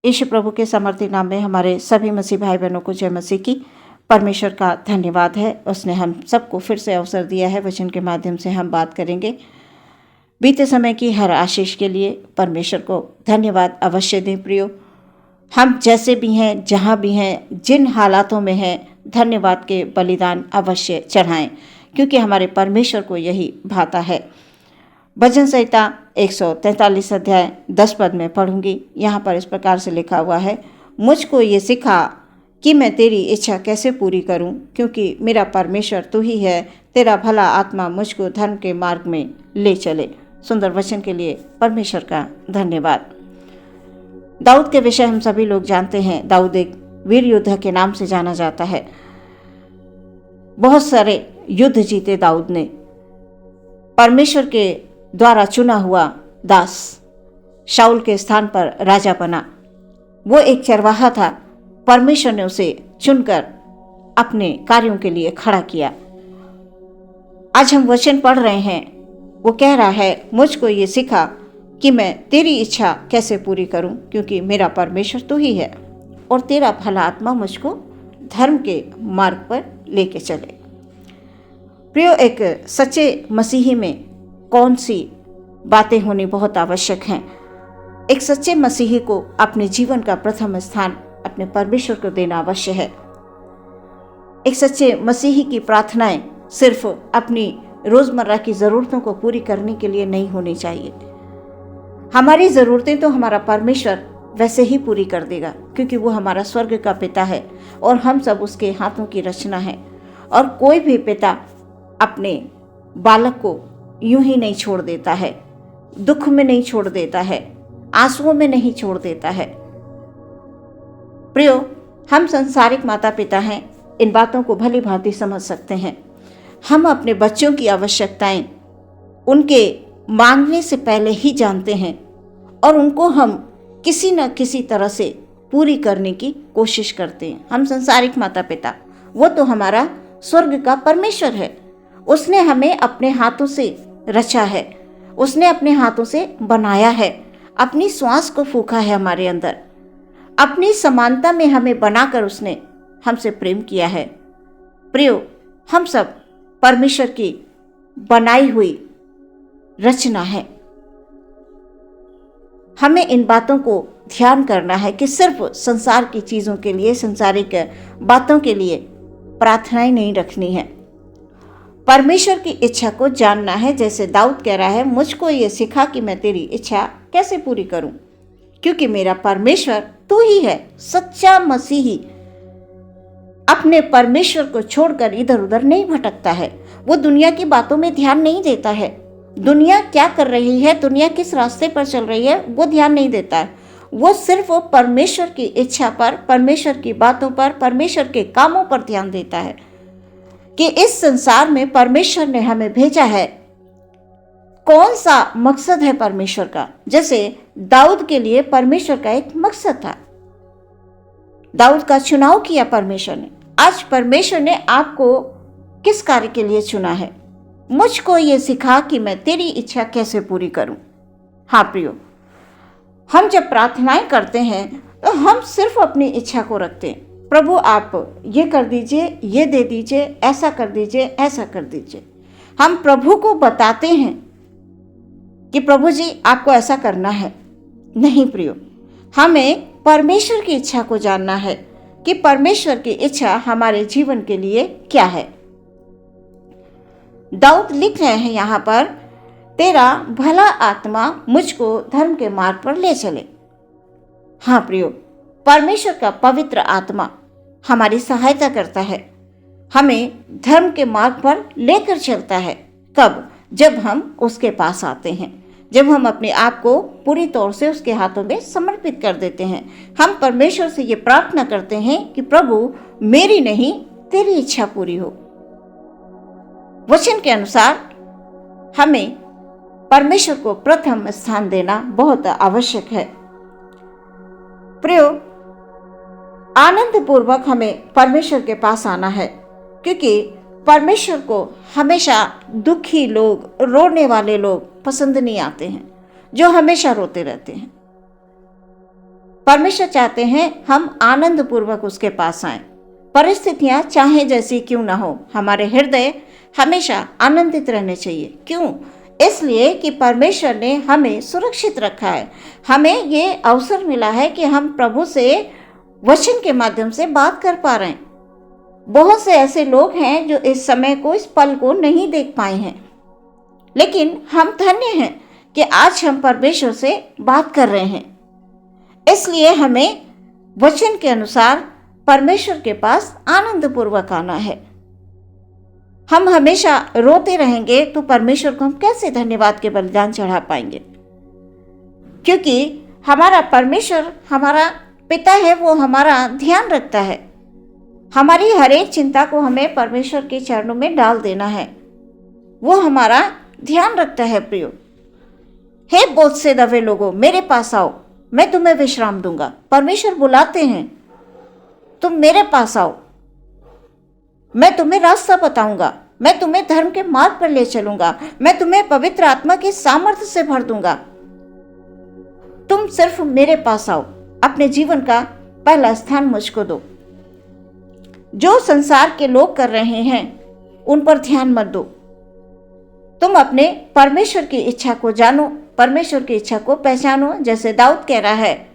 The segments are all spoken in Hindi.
यीशु प्रभु के समर्थी नाम में हमारे सभी मसीह भाई बहनों को जय मसीह की। परमेश्वर का धन्यवाद है, उसने हम सबको फिर से अवसर दिया है। वचन के माध्यम से हम बात करेंगे। बीते समय की हर आशीष के लिए परमेश्वर को धन्यवाद अवश्य दें। प्रियो, हम जैसे भी हैं, जहाँ भी हैं, जिन हालातों में हैं, धन्यवाद के बलिदान अवश्य चढ़ाएं, क्योंकि हमारे परमेश्वर को यही भाता है। भजन संहिता 143 अध्याय 10 पद में पढ़ूंगी। यहाँ पर इस प्रकार से लिखा हुआ है, मुझको ये सिखा कि मैं तेरी इच्छा कैसे पूरी करूं, क्योंकि मेरा परमेश्वर तू ही है। तेरा भला आत्मा मुझको धर्म के मार्ग में ले चले। सुंदर वचन के लिए परमेश्वर का धन्यवाद। दाऊद के विषय हम सभी लोग जानते हैं। दाऊद एक वीर योद्धा के नाम से जाना जाता है। बहुत सारे युद्ध जीते दाऊद ने। परमेश्वर के द्वारा चुना हुआ दास शाऊल के स्थान पर राजा बना। वो एक चरवाहा था। परमेश्वर ने उसे चुनकर अपने कार्यों के लिए खड़ा किया। आज हम वचन पढ़ रहे हैं। वो कह रहा है, मुझको ये सिखा कि मैं तेरी इच्छा कैसे पूरी करूं, क्योंकि मेरा परमेश्वर तू ही है और तेरा भला आत्मा मुझको धर्म के मार्ग पर लेके चले। प्रियो, एक सच्चे मसीही में कौन सी बातें होनी बहुत आवश्यक हैं। एक सच्चे मसीही को अपने जीवन का प्रथम स्थान अपने परमेश्वर को देना अवश्य है। एक सच्चे मसीही की प्रार्थनाएं सिर्फ अपनी रोजमर्रा की जरूरतों को पूरी करने के लिए नहीं होनी चाहिए। हमारी जरूरतें तो हमारा परमेश्वर वैसे ही पूरी कर देगा, क्योंकि वो हमारा स्वर्ग का पिता है और हम सब उसके हाथों की रचना है। और कोई भी पिता अपने बालक को यूं ही नहीं छोड़ देता है, दुख में नहीं छोड़ देता है, आंसुओं में नहीं छोड़ देता है। प्रियो, हम संसारिक माता पिता हैं, इन बातों को भली भांति समझ सकते हैं। हम अपने बच्चों की आवश्यकताएं उनके मांगने से पहले ही जानते हैं और उनको हम किसी न किसी तरह से पूरी करने की कोशिश करते हैं। हम संसारिक माता पिता, वो तो हमारा स्वर्ग का परमेश्वर है। उसने हमें अपने हाथों से रचा है, उसने अपने हाथों से बनाया है, अपनी श्वास को फूंका है हमारे अंदर, अपनी समानता में हमें बनाकर उसने हमसे प्रेम किया है। प्रियो, हम सब परमेश्वर की बनाई हुई रचना है। हमें इन बातों को ध्यान करना है कि सिर्फ संसार की चीजों के लिए, संसारिक बातों के लिए प्रार्थनाएं नहीं रखनी है। परमेश्वर की इच्छा को जानना है। जैसे दाऊद कह रहा है, मुझको ये सिखा कि मैं तेरी इच्छा कैसे पूरी करूं, क्योंकि मेरा परमेश्वर तू ही है। सच्चा मसीही अपने परमेश्वर को छोड़कर इधर उधर नहीं भटकता है। वो दुनिया की बातों में ध्यान नहीं देता है। दुनिया क्या कर रही है, दुनिया किस रास्ते पर चल रही है, वो ध्यान नहीं देता है। वो सिर्फ परमेश्वर की इच्छा पर, परमेश्वर की बातों पर, परमेश्वर के कामों पर ध्यान देता है कि इस संसार में परमेश्वर ने हमें भेजा है। कौन सा मकसद है परमेश्वर का? जैसे दाऊद के लिए परमेश्वर का एक मकसद था। दाऊद का चुनाव किया परमेश्वर ने। आज परमेश्वर ने आपको किस कार्य के लिए चुना है? मुझको ये सिखा कि मैं तेरी इच्छा कैसे पूरी करूं। हाँ प्रियो, हम जब प्रार्थनाएं करते हैं तो हम सिर्फ अपनी इच्छा को रखते हैं। प्रभु आप ये कर दीजिए, ये दे दीजिए, ऐसा कर दीजिए, ऐसा कर दीजिए। हम प्रभु को बताते हैं कि प्रभु जी आपको ऐसा करना है। नहीं प्रियो, हमें परमेश्वर की इच्छा को जानना है कि परमेश्वर की इच्छा हमारे जीवन के लिए क्या है। दाऊद लिख रहे हैं यहाँ पर, तेरा भला आत्मा मुझको धर्म के मार्ग पर ले चले। हाँ प्रियो, परमेश्वर का पवित्र आत्मा हमारी सहायता करता है, हमें धर्म के मार्ग पर लेकर चलता है। कब? जब हम उसके पास आते हैं, जब हम अपने आप को पूरी तौर से उसके हाथों में समर्पित कर देते हैं। हम परमेश्वर से ये प्रार्थना करते हैं कि प्रभु मेरी नहीं तेरी इच्छा पूरी हो। वचन के अनुसार हमें परमेश्वर को प्रथम स्थान देना बहुत आवश्यक है। प्रियो, आनंद पूर्वक हमें परमेश्वर के पास आना है, क्योंकि परमेश्वर को हमेशा दुखी लोग, रोने वाले लोग पसंद नहीं आते हैं, जो हमेशा रोते रहते हैं। परमेश्वर चाहते हैं हम आनंद पूर्वक उसके पास आएं। परिस्थितियां चाहे जैसी क्यों ना हो, हमारे हृदय हमेशा आनंदित रहने चाहिए। क्यों? इसलिए कि परमेश्वर ने हमें सुरक्षित रखा है। हमें ये अवसर मिला है कि हम प्रभु से वचन के माध्यम से बात कर पा रहे हैं। बहुत से ऐसे लोग हैं जो इस समय को, इस पल को नहीं देख पाए हैं, लेकिन हम धन्य हैं कि आज हम परमेश्वर से बात कर रहे हैं। इसलिए हमें वचन के अनुसार परमेश्वर के पास आनंद पूर्वक आना है। हम हमेशा रोते रहेंगे तो परमेश्वर को हम कैसे धन्यवाद के बलिदान चढ़ा पाएंगे? क्योंकि हमारा परमेश्वर हमारा पिता है, वो हमारा ध्यान रखता है। हमारी हर एक चिंता को हमें परमेश्वर के चरणों में डाल देना है। वो हमारा ध्यान रखता है। प्रियो, हे बोझ से दबे लोगों, मेरे पास आओ, मैं तुम्हें विश्राम दूंगा। परमेश्वर बुलाते हैं, तुम मेरे पास आओ, मैं तुम्हें रास्ता बताऊंगा, मैं तुम्हें धर्म के मार्ग पर ले चलूंगा, मैं तुम्हें पवित्र आत्मा की सामर्थ्य से भर दूंगा। तुम सिर्फ मेरे पास आओ, अपने जीवन का पहला स्थान मुझको दो। जो संसार के लोग कर रहे हैं उन पर ध्यान मत दो। तुम अपने परमेश्वर की इच्छा को जानो, परमेश्वर की इच्छा को पहचानो। जैसे दाऊद कह रहा है,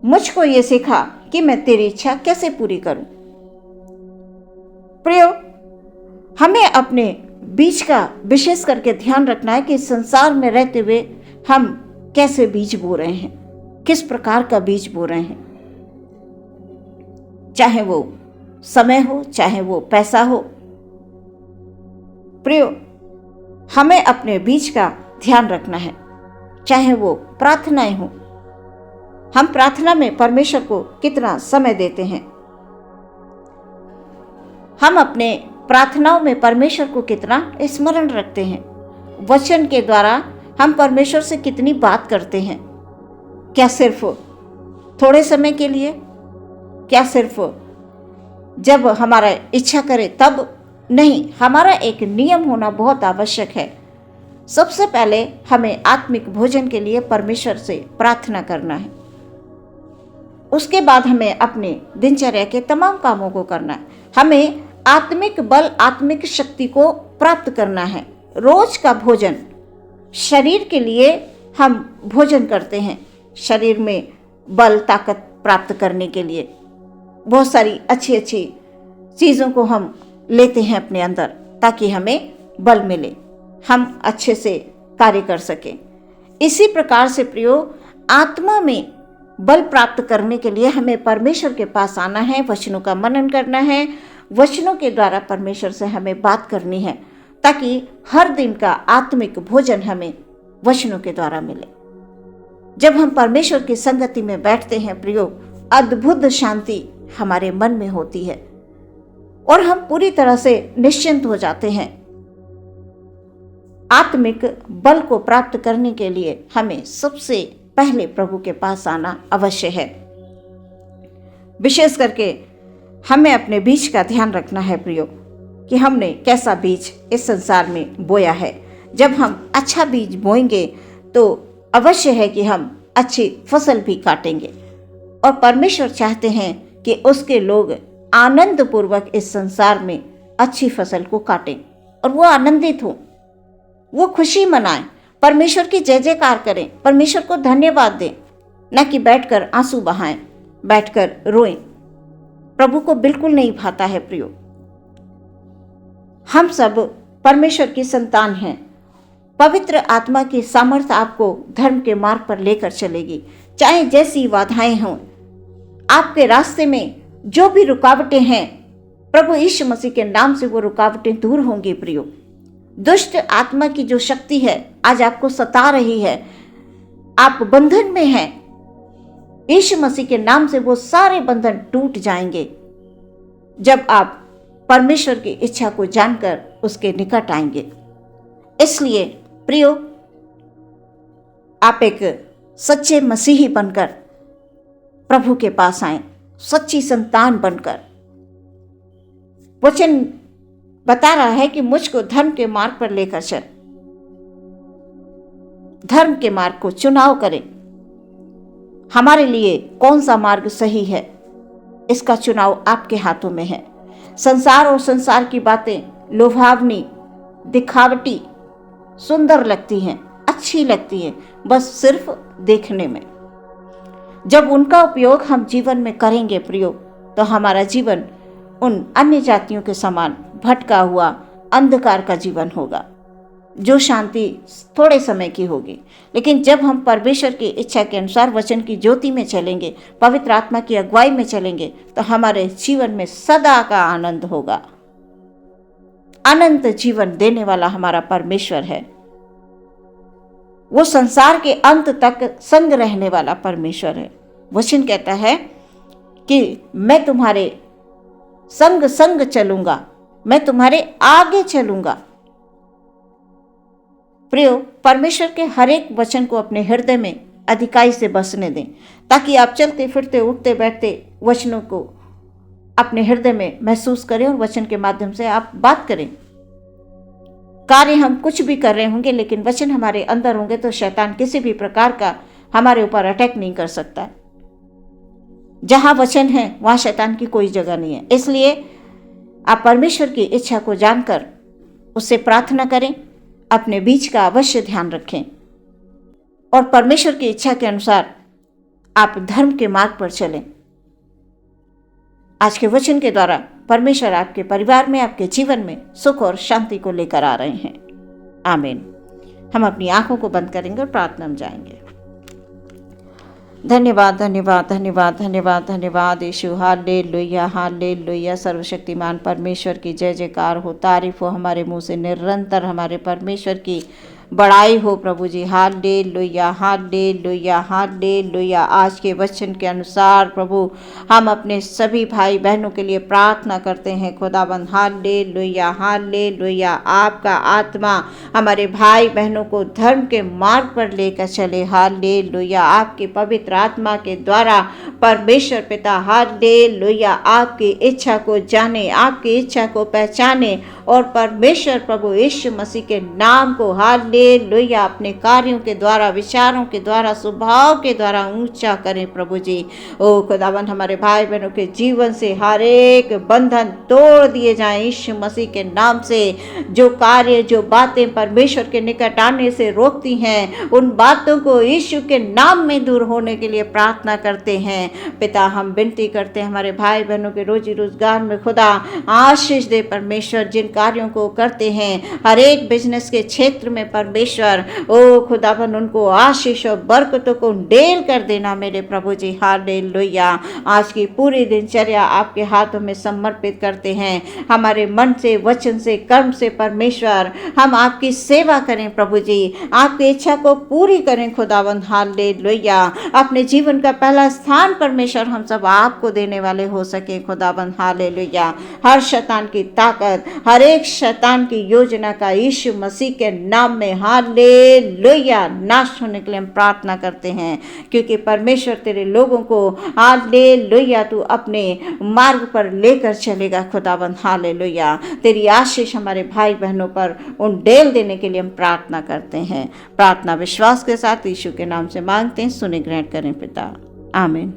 मुझको ये सिखा कि मैं तेरी इच्छा कैसे पूरी करूं। प्रियो, हमें अपने बीज का विशेष करके ध्यान रखना है कि संसार में रहते हुए हम कैसे बीज बो रहे हैं, किस प्रकार का बीज बो रहे हैं। चाहे वो समय हो, चाहे वो पैसा हो। प्रियो, हमें अपने बीज का ध्यान रखना है। चाहे वो प्रार्थनाएं हो, हम प्रार्थना में परमेश्वर को कितना समय देते हैं, हम अपने प्रार्थनाओं में परमेश्वर को कितना स्मरण रखते हैं, वचन के द्वारा हम परमेश्वर से कितनी बात करते हैं। क्या सिर्फ थोड़े समय के लिए? क्या सिर्फ जब हमारा इच्छा करे तब? नहीं, हमारा एक नियम होना बहुत आवश्यक है। सबसे पहले हमें आत्मिक भोजन के लिए परमेश्वर से प्रार्थना करना है। उसके बाद हमें अपने दिनचर्या के तमाम कामों को करना है। हमें आत्मिक बल, आत्मिक शक्ति को प्राप्त करना है। रोज का भोजन, शरीर के लिए हम भोजन करते हैं, शरीर में बल, ताकत प्राप्त करने के लिए बहुत सारी अच्छी अच्छी चीज़ों को हम लेते हैं अपने अंदर, ताकि हमें बल मिले, हम अच्छे से कार्य कर सकें। इसी प्रकार से प्रियो, आत्मा में बल प्राप्त करने के लिए हमें परमेश्वर के पास आना है, वचनों का मनन करना है, वचनों के द्वारा परमेश्वर से हमें बात करनी है, ताकि हर दिन का आत्मिक भोजन हमें वचनों के द्वारा मिले। जब हम परमेश्वर की संगति में बैठते हैं प्रियो, अद्भुत शांति हमारे मन में होती है और हम पूरी तरह से निश्चिंत हो जाते हैं। आत्मिक बल को प्राप्त करने के लिए हमें सबसे पहले प्रभु के पास आना अवश्य है। विशेष करके हमें अपने बीज का ध्यान रखना है प्रियो, कि हमने कैसा बीज इस संसार में बोया है। जब हम अच्छा बीज बोएंगे तो अवश्य है कि हम अच्छी फसल भी काटेंगे, और परमेश्वर चाहते हैं कि उसके लोग आनंद पूर्वक इस संसार में अच्छी फसल को काटें और वो आनंदित हों, वो खुशी मनाएं, परमेश्वर की जय जयकार करें, परमेश्वर को धन्यवाद दें, न कि बैठकर आंसू बहाएं, बैठकर रोएं। प्रभु को बिल्कुल नहीं भाता है प्रियो। हम सब परमेश्वर की संतान हैं। पवित्र आत्मा की सामर्थ्य आपको धर्म के मार्ग पर लेकर चलेगी। चाहे जैसी बाधाएं हों, आपके रास्ते में जो भी रुकावटें हैं, प्रभु यीशु मसीह के नाम से वो रुकावटें दूर होंगी प्रियो। दुष्ट आत्मा की जो शक्ति है आज आपको सता रही है, आप बंधन में हैं, यीशु मसीह के नाम से वो सारे बंधन टूट जाएंगे जब आप परमेश्वर की इच्छा को जानकर उसके निकट आएंगे। इसलिए प्रियो, आप एक सच्चे मसीही बनकर प्रभु के पास आएं, सच्ची संतान बनकर। वचन बता रहा है कि मुझको धर्म के मार्ग पर लेकर चल। धर्म के मार्ग को चुनाव करें। हमारे लिए कौन सा मार्ग सही है, इसका चुनाव आपके हाथों में है। संसार और संसार की बातें लुभावनी, दिखावटी, सुंदर लगती हैं, अच्छी लगती हैं, बस सिर्फ देखने में। जब उनका उपयोग हम जीवन में करेंगे प्रयोग, तो हमारा जीवन उन अन्य जातियों के समान भटका हुआ अंधकार का जीवन होगा, जो शांति थोड़े समय की होगी। लेकिन जब हम परमेश्वर की इच्छा के अनुसार वचन की ज्योति में चलेंगे, पवित्र आत्मा की अगुवाई में चलेंगे, तो हमारे जीवन में सदा का आनंद होगा। अनंत जीवन देने वाला हमारा परमेश्वर है। वो संसार के अंत तक संग रहने वाला परमेश्वर है। वचन कहता है कि मैं तुम्हारे संग संग चलूंगा, मैं तुम्हारे आगे चलूंगा। प्रियो, परमेश्वर के हर एक वचन को अपने हृदय में अधिकाई से बसने दें, ताकि आप चलते फिरते उठते बैठते वचनों को अपने हृदय में महसूस करें और वचन के माध्यम से आप बात करें। कार्य हम कुछ भी कर रहे होंगे, लेकिन वचन हमारे अंदर होंगे तो शैतान किसी भी प्रकार का हमारे ऊपर अटैक नहीं कर सकता। जहां वचन है वहां शैतान की कोई जगह नहीं है। इसलिए आप परमेश्वर की इच्छा को जानकर उससे प्रार्थना करें, अपने बीच का अवश्य ध्यान रखें और परमेश्वर की इच्छा के अनुसार आप धर्म के मार्ग पर चलें। आज के वचन के द्वारा परमेश्वर आपके परिवार में, आपके जीवन में सुख और शांति को लेकर आ रहे हैं। आमीन। हम अपनी आंखों को बंद करेंगे और प्रार्थना में जाएंगे। धन्यवाद, धन्यवाद, धन्यवाद, धन्यवाद, धन्यवाद यीशु। Hallelujah, hallelujah. सर्वशक्तिमान परमेश्वर की जय जयकार हो, तारीफ हो हमारे मुंह से निरंतर। हमारे परमेश्वर की बड़ाई हो प्रभु जी। Hallelujah, hallelujah, hallelujah. आज के वचन के अनुसार प्रभु हम अपने सभी भाई बहनों के लिए प्रार्थना करते हैं खुदाबंद। Hallelujah, hallelujah. आपका आत्मा हमारे भाई बहनों को धर्म के मार्ग पर लेकर चले। हालेलुया। आपके पवित्र आत्मा के द्वारा परमेश्वर पिता हालेलुया आपकी इच्छा को जाने, आपकी इच्छा को पहचाने और परमेश्वर प्रभु यीशु मसीह के नाम को हालेलुया अपने कार्यों के द्वारा, विचारों के द्वारा, स्वभाव के द्वारा ऊंचा करें प्रभु जी। ओ खुदावन, हमारे भाई बहनों के जीवन से हर एक बंधन तोड़ दिए जाएं यीशु मसीह के नाम से। जो कार्य, जो बातें परमेश्वर के निकट आने से रोकती हैं, उन बातों को यीशु के नाम में दूर होने के लिए प्रार्थना करते हैं। पिता, हम विनती करते हैं हमारे भाई बहनों के रोजी रोजगार में खुदा आशीष दे परमेश्वर। जिन कार्यों को करते हैं, हर एक बिजनेस के क्षेत्र में परमेश्वर ओ खुदावन उनको आशीष और बरकतों को ढेर कर देना मेरे प्रभु जी। हालेलुया। आज की पूरी दिनचर्या आपके हाथों में समर्पित करते हैं। हमारे मन से, वचन से, कर्म से परमेश्वर हम आपकी सेवा करें प्रभु जी, आपकी इच्छा को पूरी करें खुदावन। हालेलुया। अपने जीवन का पहला स्थान परमेश्वर हम सब आपको देने वाले हो सके खुदावन। हालेलुया। हर शैतान की ताकत, हर एक शैतान की योजना का यीशु मसीह के नाम में हालेलुया नाश होने के लिए हम प्रार्थना करते हैं, क्योंकि परमेश्वर तेरे लोगों को हालेलुया तू अपने मार्ग पर लेकर चलेगा खुदावन। हालेलुया। तेरी आशीष हमारे भाई बहनों पर उंडेल देने के लिए हम प्रार्थना करते हैं। प्रार्थना विश्वास के साथ यीशु के नाम से मांगते हैं, सुने ग्रहण करें पिता। आमीन।